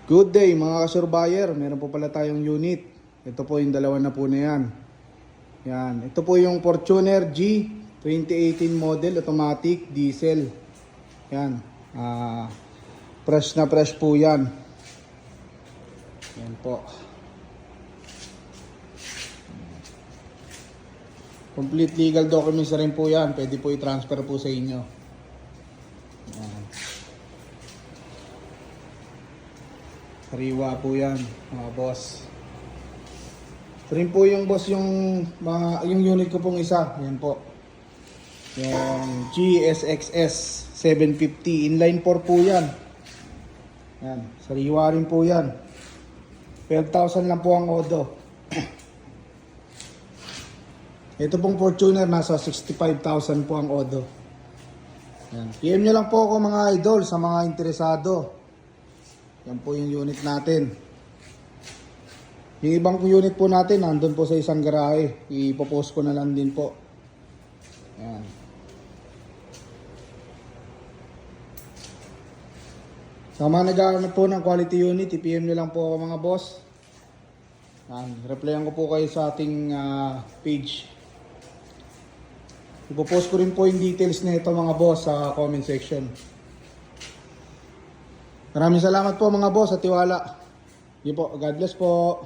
Good day mga kasurbayer, meron po pala tayong unit. Ito po yung dalawa na po na yan. Yan. Ito po yung Fortuner G 2018 model, automatic, diesel. Yan. Fresh na fresh po yan. Yan po. Complete legal documents na rin po yan. Pwede po i-transfer po sa inyo. Yan. Sariwa po yan, mga boss. Ito rin po yung boss, yung unit ko pong isa. Yan po. Yung GSXS 750. Inline 4 po yan. Yan. Sariwa rin po yan. 12,000 lang po ang odo. Ito pong Fortuner, nasa 65,000 po ang odo. Yan. PM nyo lang po ako mga idol sa mga interesado. Yan po yung unit natin. Yung ibang unit po natin, nandun po sa isang garahe. Ipopost ko na lang din po. Yan. Sa mga nag-aaral po ng quality unit, i-PM nyo lang po ako mga boss. Yan. Replyan ko po kayo sa ating page. Ipopost ko rin po yung details na ito mga boss sa comment section. Maraming salamat po mga boss at tiwala. Yun po, God bless po.